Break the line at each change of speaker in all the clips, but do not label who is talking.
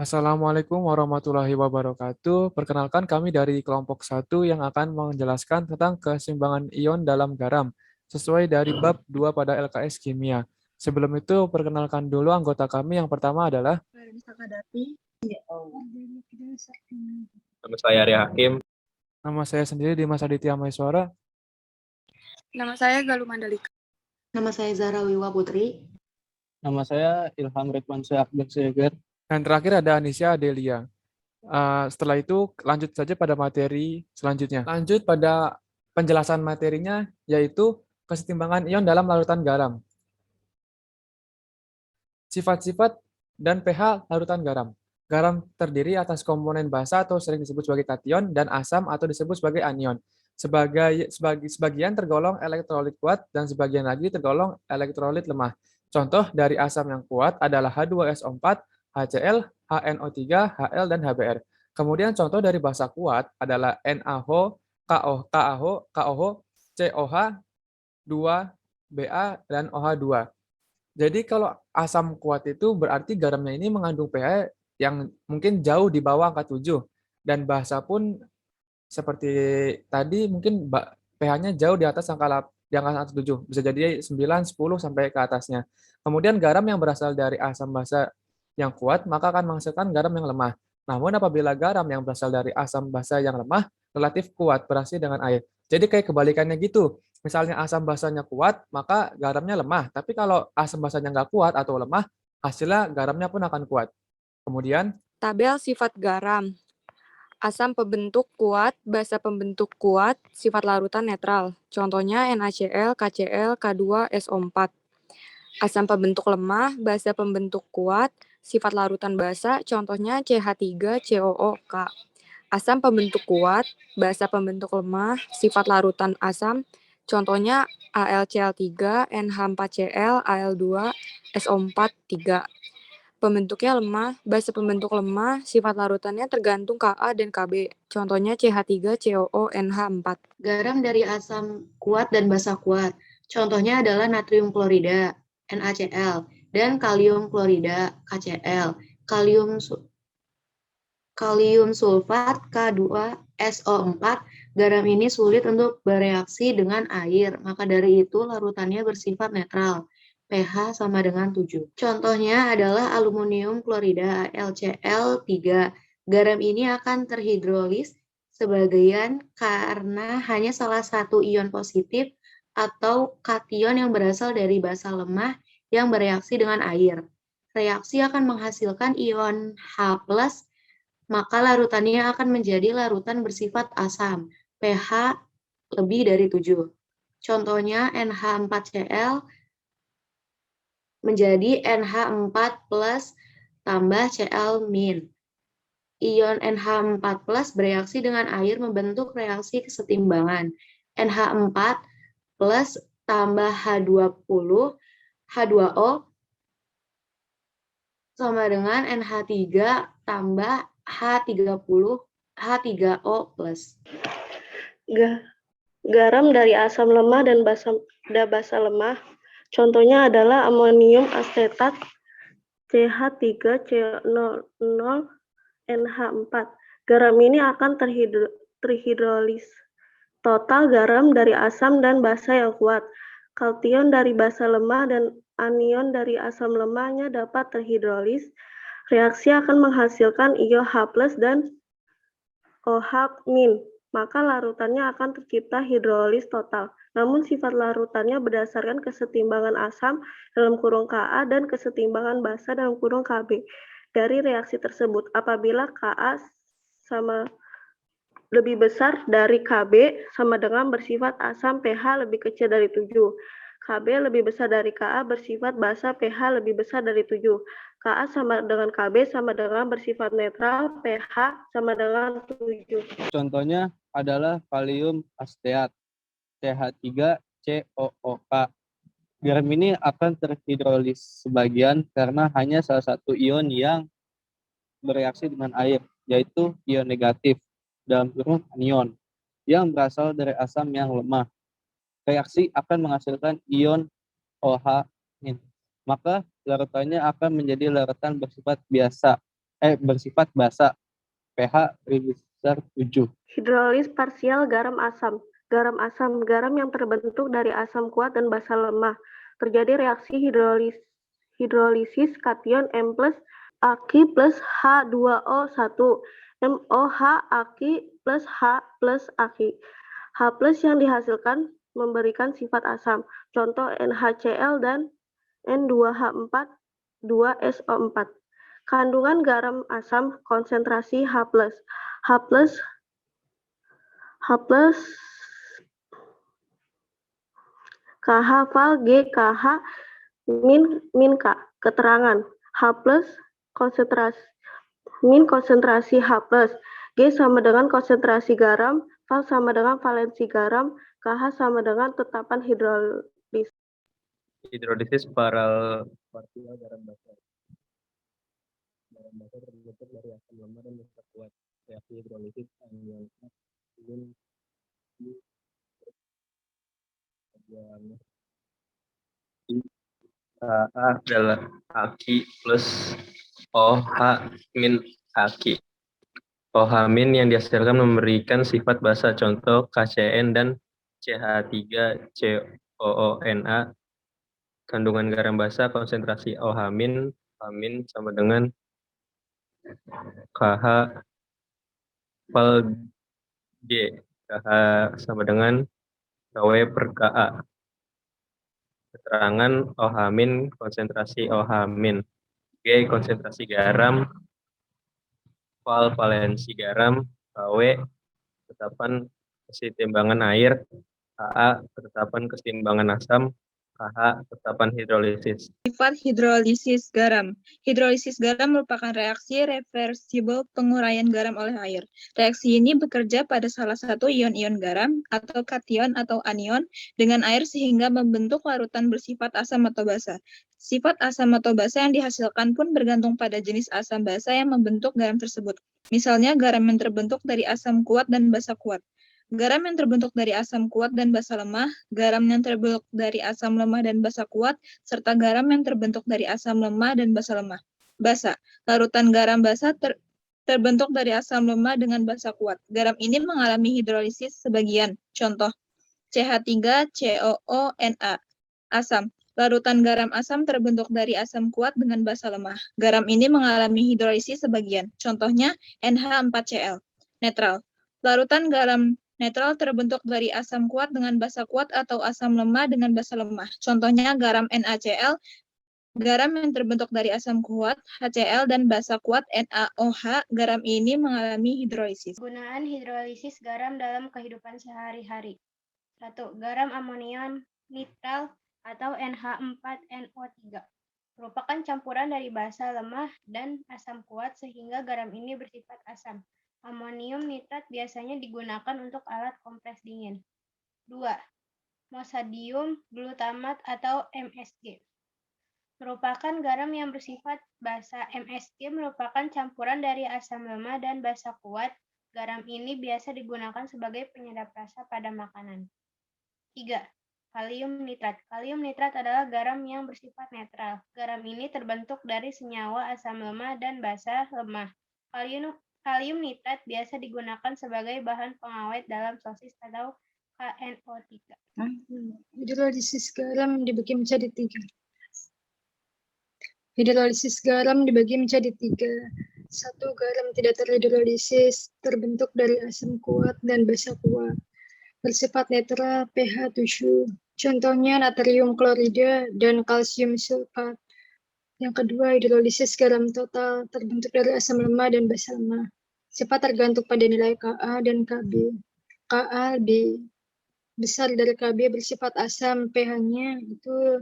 Assalamualaikum warahmatullahi wabarakatuh. Perkenalkan kami dari kelompok satu yang akan menjelaskan tentang keseimbangan ion dalam garam sesuai dari bab 2 pada LKS Kimia. Sebelum itu, perkenalkan dulu anggota kami. Yang pertama adalah
Nama saya Arya Hakim.
nama saya sendiri Dimas Aditya Maeswara.
Nama saya Galuh Mandalika.
Nama saya Zara Wiwa Putri.
Nama saya Ilham Ridwan Syahbir Seger.
Dan terakhir ada Anisya Adelia. Setelah itu lanjut saja pada materi selanjutnya. Lanjut pada penjelasan materinya yaitu kesetimbangan ion dalam larutan garam. Sifat-sifat dan pH larutan garam. Garam terdiri atas komponen basa atau sering disebut sebagai kation dan asam atau disebut sebagai anion. Sebagian tergolong elektrolit kuat dan sebagian lagi tergolong elektrolit lemah. Contoh dari asam yang kuat adalah H2SO4, HCl, HNO3, Hl, dan HBr. Kemudian contoh dari basa kuat adalah NaOH, KOH, COH, 2Ba, dan OH2. Jadi kalau asam kuat itu berarti garamnya ini mengandung pH yang mungkin jauh di bawah angka 7. Dan basa pun seperti tadi mungkin pH-nya jauh di atas angka 7. Bisa jadi 9, 10 sampai ke atasnya. Kemudian garam yang berasal dari asam basa yang kuat maka akan menghasilkan garam yang lemah. Namun apabila garam yang berasal dari asam basa yang lemah relatif kuat bereaksi dengan air. Jadi kayak kebalikannya gitu. Misalnya asam basanya kuat, maka garamnya lemah. Tapi kalau asam basanya nggak kuat atau lemah, hasilnya garamnya pun akan kuat. Kemudian,
Tabel sifat garam. Asam pembentuk kuat, basa pembentuk kuat, sifat larutan netral. Contohnya NaCl, KCl, K2SO4. Asam pembentuk lemah, basa pembentuk kuat, sifat larutan basa. Contohnya CH3COOK. Asam pembentuk kuat, basa pembentuk lemah, sifat larutan asam. Contohnya AlCl3, NH4Cl, Al2, SO4, 3. Pembentuknya lemah, basa pembentuk lemah, sifat larutannya tergantung Ka dan Kb. Contohnya CH3COONH4.
Garam dari asam kuat dan basa kuat. Contohnya adalah natrium klorida, NaCl, dan kalium klorida, KCl. Kalium sulfat, K2SO4. Garam ini sulit untuk bereaksi dengan air, maka dari itu larutannya bersifat netral. pH sama dengan 7. Contohnya adalah aluminium klorida, LCl3. Garam ini akan terhidrolis sebagian karena hanya salah satu ion positif atau kation yang berasal dari basa lemah yang bereaksi dengan air. Reaksi akan menghasilkan ion H+, maka larutannya akan menjadi larutan bersifat asam, pH lebih dari 7. Contohnya NH4Cl menjadi NH4 plus tambah Cl-. Ion NH4 plus bereaksi dengan air membentuk reaksi kesetimbangan. NH4 plus tambah H20, H2O sama dengan NH3 tambah H30, H3O plus.
Garam dari asam lemah dan basa lemah. Contohnya adalah amonium asetat CH3CO0NH4. Garam ini akan terhidrolis. Total garam dari asam dan basa yang kuat. Kation dari basa lemah dan anion dari asam lemahnya dapat terhidrolis. Reaksi akan menghasilkan ion H+ dan OH-, maka larutannya akan tercipta hidrolis total. Namun sifat larutannya berdasarkan kesetimbangan asam dalam kurung Ka dan kesetimbangan basa dalam kurung Kb. Dari reaksi tersebut, apabila Ka sama lebih besar dari Kb sama dengan bersifat asam pH lebih kecil dari 7. Kb lebih besar dari Ka bersifat basa pH lebih besar dari 7. Ka sama dengan Kb sama dengan bersifat netral pH sama dengan 7.
Contohnya adalah kalium asetat, CH3COOK. Garam ini akan terhidrolis sebagian karena hanya salah satu ion yang bereaksi dengan air, yaitu ion negatif dalam kurung anion yang berasal dari asam yang lemah. Reaksi akan menghasilkan ion OH-, maka larutannya akan menjadi larutan bersifat biasa bersifat basa, pH lebih besar 7.
Hidrolis parsial garam asam. Garam yang terbentuk dari asam kuat dan basa lemah. Terjadi reaksi hidrolisis kation M+ Aki plus H2O1, MOH Aki plus H plus Aki. H plus yang dihasilkan memberikan sifat asam. Contoh NaCl dan N2H4, 2SO4. Kandungan garam asam konsentrasi H+. KH val G KH min K. Keterangan H+ konsentrasi H+. G sama dengan konsentrasi garam, val sama dengan valensi garam, KH sama dengan tetapan hidrolis.
Hidrolisis parsial garam basa. Garam basa terbentuk dari asam lemah dan basa kuat. Reaksi hidrolisis anion Ka adalah Aki plus OH min Aki. OH min yang dihasilkan memberikan sifat basa, contoh KCN dan CH3COONA. Kandungan garam basa konsentrasi OH min, H- sama dengan KH val G, KH sama dengan KW per KA. Keterangan OH min konsentrasi OH min. G konsentrasi garam, val valensi garam, KW ketetapan kesetimbangan air, KA ketetapan kesetimbangan asam, KH ketetapan hidrolisis.
Sifat hidrolisis garam. Hidrolisis garam merupakan reaksi reversibel penguraian garam oleh air. Reaksi ini bekerja pada salah satu ion-ion garam atau kation atau anion dengan air sehingga membentuk larutan bersifat asam atau basa. Sifat asam atau basa yang dihasilkan pun bergantung pada jenis asam basa yang membentuk garam tersebut. Misalnya garam yang terbentuk dari asam kuat dan basa kuat. Garam yang terbentuk dari asam kuat dan basa lemah, garam yang terbentuk dari asam lemah dan basa kuat, serta garam yang terbentuk dari asam lemah dan basa lemah. Basa. Larutan garam basa terbentuk dari asam lemah dengan basa kuat. Garam ini mengalami hidrolisis sebagian. Contoh, CH3COONA. Asam. Larutan garam asam terbentuk dari asam kuat dengan basa lemah. Garam ini mengalami hidrolisis sebagian. Contohnya, NH4Cl. Netral. Larutan garam netral terbentuk dari asam kuat dengan basa kuat atau asam lemah dengan basa lemah. Contohnya garam NaCl, garam yang terbentuk dari asam kuat, HCl, dan basa kuat NaOH. Garam ini mengalami hidrolisis.
Penggunaan hidrolisis garam dalam kehidupan sehari-hari. 1. Garam amonium nitral atau NH4NO3 merupakan campuran dari basa lemah dan asam kuat sehingga garam ini bersifat asam. Amonium nitrat biasanya digunakan untuk alat kompres dingin. 2. Mosadium glutamat atau MSG merupakan garam yang bersifat basa. MSG merupakan campuran dari asam lemah dan basa kuat. Garam ini biasa digunakan sebagai penyedap rasa pada makanan. 3. Kalium nitrat. Kalium nitrat adalah garam yang bersifat netral. Garam ini terbentuk dari senyawa asam lemah dan basa lemah. Kalium nitrat biasa digunakan sebagai bahan pengawet dalam sosis atau KNO3.
Hidrolisis garam dibagi menjadi 3. Hidrolisis garam dibagi menjadi 3. 1. Garam tidak terhidrolisis, terbentuk dari asam kuat dan basa kuat. Bersifat netral, pH 7. Contohnya natrium klorida dan kalsium sulfat. Yang kedua, hidrolisis garam total, terbentuk dari asam lemah dan basa lemah. Sifat tergantung pada nilai Ka dan Kb. Ka lebih besar dari Kb, bersifat asam, pH-nya itu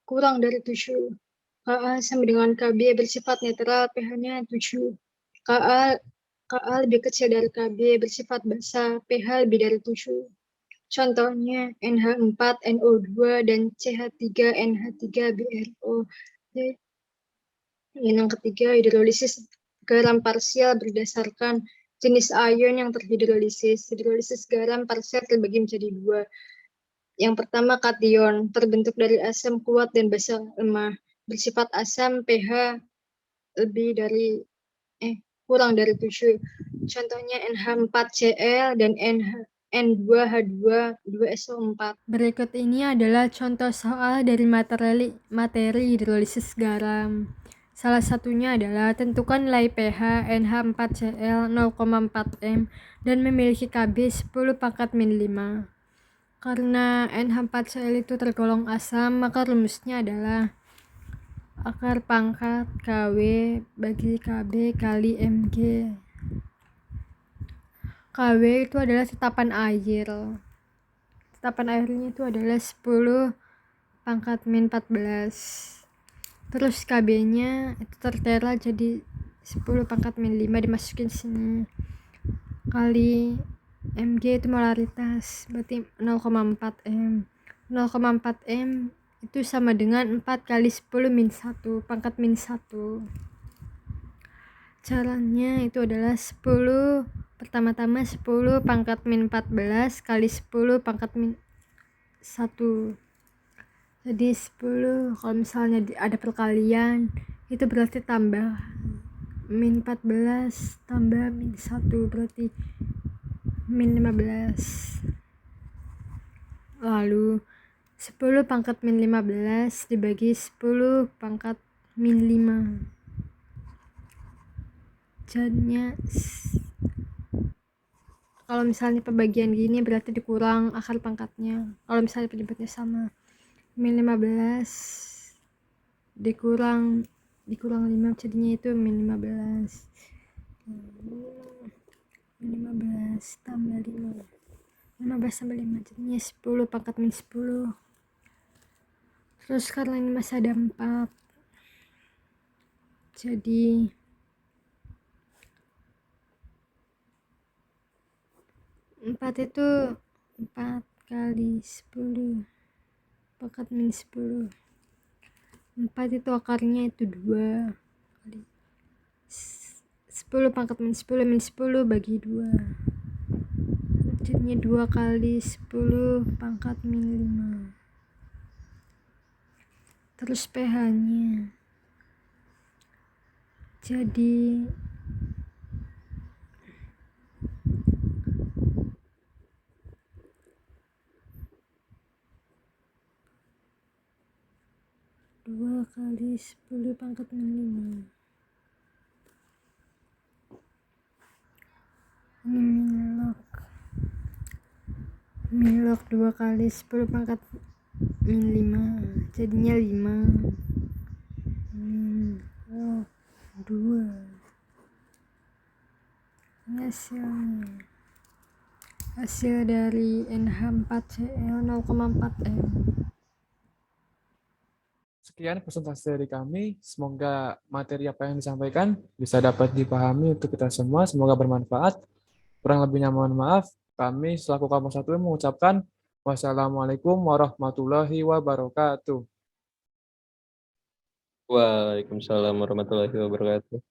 kurang dari 7. Ka sama dengan Kb, bersifat netral, pH-nya 7. Ka lebih kecil dari Kb, bersifat basa, pH lebih dari 7. Contohnya NH4NO2 dan CH3NH3BRO. Yang ketiga, hidrolisis garam parsial berdasarkan jenis ion yang terhidrolisis. Hidrolisis garam parsial terbagi menjadi 2. Yang pertama, kation, terbentuk dari asam kuat dan basa lemah. Bersifat asam, pH lebih dari kurang dari 7. Contohnya NH4Cl dan N2H2 2SO4. Berikut ini adalah contoh soal dari materi hidrolisis garam. Salah satunya adalah tentukan nilai pH NH4Cl 0,4 m dan memiliki Kb 10⁻⁵. Karena NH4Cl itu tergolong asam, maka rumusnya adalah akar pangkat Kw bagi Kb kali Mg. Kw itu adalah tetapan air. Tetapan airnya itu adalah 10⁻⁴. Terus Kb-nya itu tertera jadi 10⁻⁵ dimasukin sini. Kali Mg itu molaritas, berarti 0,4 m. 0,4 m itu sama dengan 4 kali 10⁻⁴. Caranya itu adalah 10, pertama-tama 10⁻⁴ kali 10⁻⁴. Jadi 10, kalau misalnya ada perkalian, itu berarti tambah min 14 tambah min 1, berarti min 15. Lalu 10⁻⁻15 dibagi 10⁻⁵. Jadinya kalau misalnya pembagian gini berarti dikurang akar pangkatnya. Kalau misalnya penyebutnya sama, min 15 dikurang 5, jadinya itu min 15. Min 15 tambah 5. 15 tambah 5 jadinya 10⁻⁻10. Terus karena ini masih ada 4, jadi 4 itu 4 kali 10⁻⁻10. 4 itu akarnya itu 2 kali 10⁻⁻10 bagi 2. Jadinya 2 kali 10⁻⁵. Terus pH-nya jadi 2 kali 10⁻⁵. Ini min log 2 kali 10⁻⁵, jadinya 5. Min log 2. Ini hasil dari NH4Cl 0,4 m.
Sekian presentasi dari kami. Semoga materi apa yang disampaikan bisa dapat dipahami untuk kita semua. Semoga bermanfaat. Kurang lebihnya mohon maaf. Kami selaku Kampus 1 mengucapkan wassalamualaikum warahmatullahi wabarakatuh.
Waalaikumsalam warahmatullahi wabarakatuh.